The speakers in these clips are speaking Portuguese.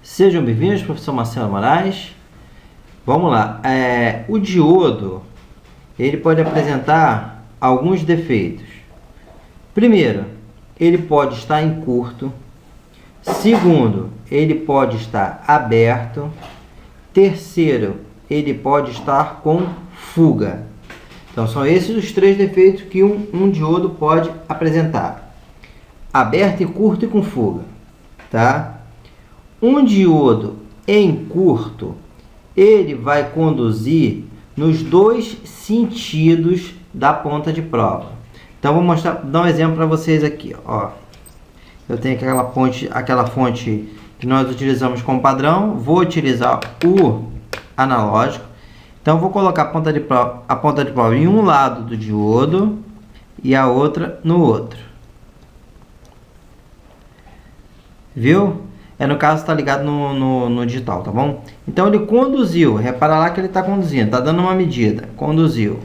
Sejam bem-vindos, professor Marcelo Moraes. Vamos lá. O diodo, ele pode apresentar alguns defeitos. Primeiro, ele pode estar em curto. Segundo, ele pode estar aberto. Terceiro, ele pode estar com fuga. Então, são esses os três defeitos que um diodo pode apresentar. Aberto, curto e com fuga. Tá? Um diodo em curto, ele vai conduzir nos dois sentidos da ponta de prova. Então, vou dar um exemplo para vocês aqui. Ó. Eu tenho aquela fonte que nós utilizamos como padrão. Vou utilizar o analógico. Então, vou colocar a ponta de prova em um lado do diodo e a outra no outro. Viu? No caso, está ligado no digital, tá bom? Então, ele conduziu. Repara lá que ele está conduzindo. Está dando uma medida. Conduziu.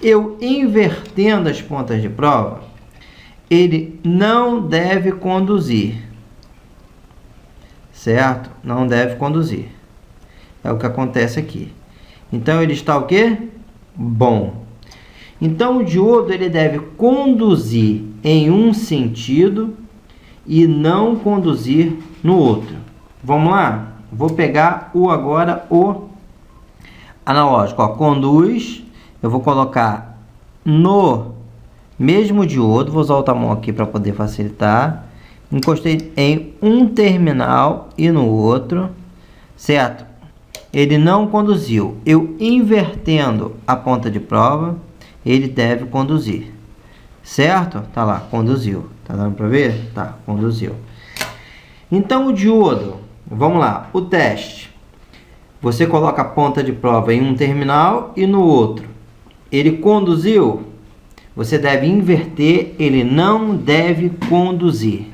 Eu invertendo as pontas de prova, ele não deve conduzir. Certo? Não deve conduzir. É o que acontece aqui. Então, ele está o quê? Bom. Então, o diodo ele deve conduzir em um sentido e não conduzir no outro. Vamos lá? Vou pegar agora o analógico. Ó, conduz. Eu vou colocar no mesmo diodo. Vou usar outra mão aqui para poder facilitar. Encostei em um terminal e no outro. Certo? Ele não conduziu. Eu invertendo a ponta de prova, ele deve conduzir. Certo? Tá lá, conduziu. Tá dando para ver? Tá, conduziu. Então, o diodo, vamos lá, o teste. Você coloca a ponta de prova em um terminal e no outro. Ele conduziu? Você deve inverter, ele não deve conduzir.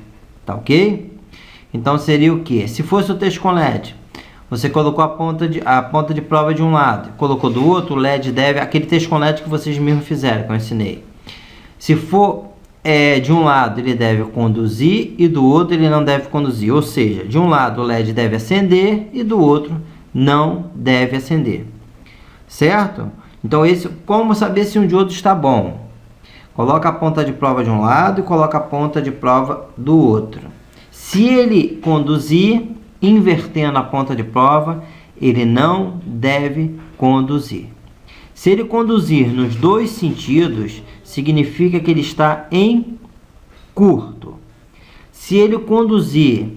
Tá ok? Então, seria o quê? Se fosse o teste com LED, você colocou a ponta de prova de um lado, colocou do outro, o LED deve... Aquele teste com LED que vocês mesmos fizeram, que eu ensinei. Se for de um lado, ele deve conduzir e do outro ele não deve conduzir. Ou seja, de um lado o LED deve acender e do outro não deve acender. Certo? Então, como saber se um diodo está bom? Coloca a ponta de prova de um lado e coloca a ponta de prova do outro. Se ele conduzir, invertendo a ponta de prova, ele não deve conduzir. Se ele conduzir nos dois sentidos, significa que ele está em curto. Se ele conduzir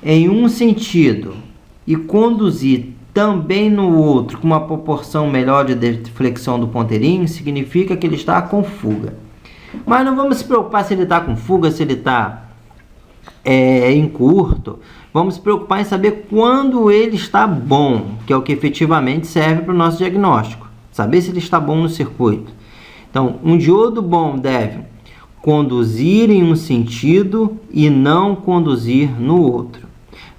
em um sentido e conduzir também no outro com uma proporção melhor de deflexão do ponteirinho, significa que ele está com fuga. Mas não vamos se preocupar se ele está com fuga, se ele está em curto. Vamos se preocupar em saber quando ele está bom, que é o que efetivamente serve para o nosso diagnóstico. Saber se ele está bom no circuito. Então, um diodo bom deve conduzir em um sentido e não conduzir no outro.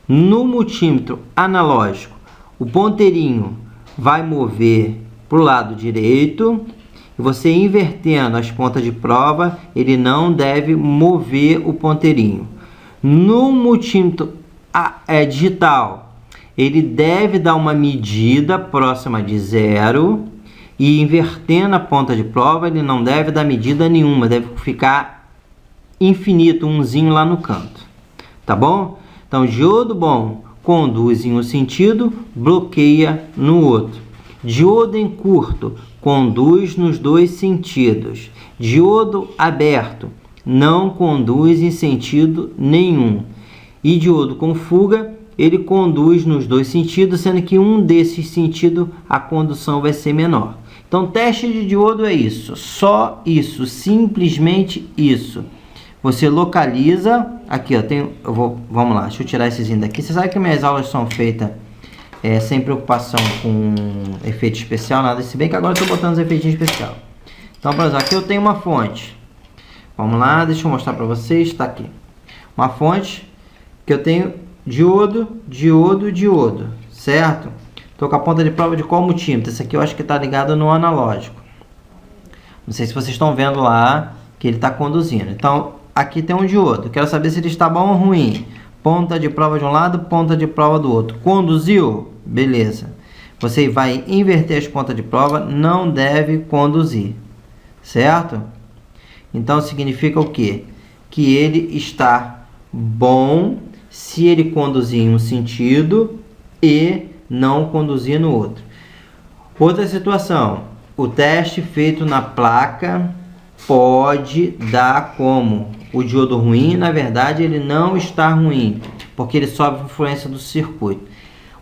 No multímetro analógico, o ponteirinho vai mover para o lado direito. E você invertendo as pontas de prova, ele não deve mover o ponteirinho. No multímetro digital, ele deve dar uma medida próxima de 0. E invertendo a ponta de prova, ele não deve dar medida nenhuma. Deve ficar infinito, umzinho lá no canto. Tá bom? Então, diodo bom conduz em um sentido, bloqueia no outro. Diodo em curto conduz nos dois sentidos. Diodo aberto não conduz em sentido nenhum. E diodo com fuga, ele conduz nos dois sentidos, sendo que um desses sentidos a condução vai ser menor. Então, teste de diodo é isso, só isso, simplesmente isso. Você localiza, aqui ó, vamos lá, deixa eu tirar esses daqui. Você sabe que minhas aulas são feitas sem preocupação com efeito especial, nada, se bem que agora eu estou botando os efeitos especiais. Então, por exemplo, aqui eu tenho uma fonte. Vamos lá, deixa eu mostrar para vocês, está aqui. Uma fonte que eu tenho diodo, diodo, diodo, certo? Estou com a ponta de prova de qual multímetro? Esse aqui eu acho que está ligado no analógico. Não sei se vocês estão vendo lá que ele está conduzindo. Então, aqui tem um diodo. Quero saber se ele está bom ou ruim. Ponta de prova de um lado, ponta de prova do outro. Conduziu? Beleza. Você vai inverter as pontas de prova, não deve conduzir. Certo? Então significa o quê? Que ele está bom se ele conduzir em um sentido e não conduzir no outro. Outra situação, o teste feito na placa pode dar como o diodo ruim. Na verdade, ele não está ruim, porque ele sofre influência do circuito.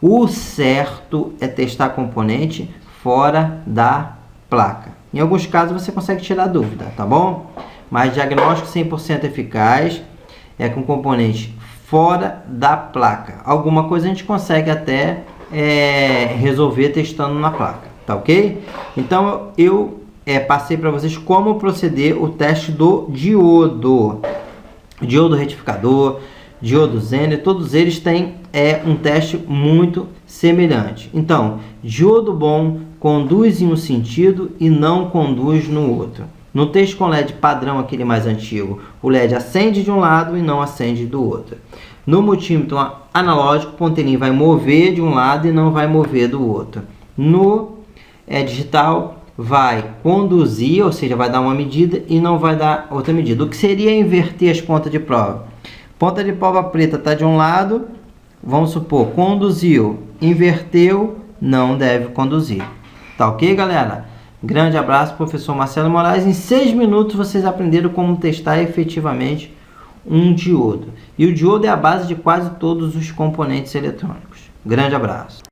O certo é testar componente fora da placa. Em alguns casos você consegue tirar dúvida, tá bom? Mas diagnóstico 100% eficaz é com componente fora da placa. Alguma coisa a gente consegue até resolver testando na placa, tá ok? Então eu passei para vocês como proceder o teste do diodo. Diodo retificador, diodo Zener, todos eles têm um teste muito semelhante. Então, diodo bom conduz em um sentido e não conduz no outro. No teste com LED padrão, aquele mais antigo, o LED acende de um lado e não acende do outro. No multímetro analógico, o ponteirinho vai mover de um lado e não vai mover do outro. No digital, vai conduzir, ou seja, vai dar uma medida e não vai dar outra medida. O que seria inverter as pontas de prova? Ponta de prova preta está de um lado, vamos supor, conduziu, inverteu, não deve conduzir. Tá ok, galera? Grande abraço, professor Marcelo Moraes. Em 6 minutos vocês aprenderam como testar efetivamente um diodo. E o diodo é a base de quase todos os componentes eletrônicos. Grande abraço.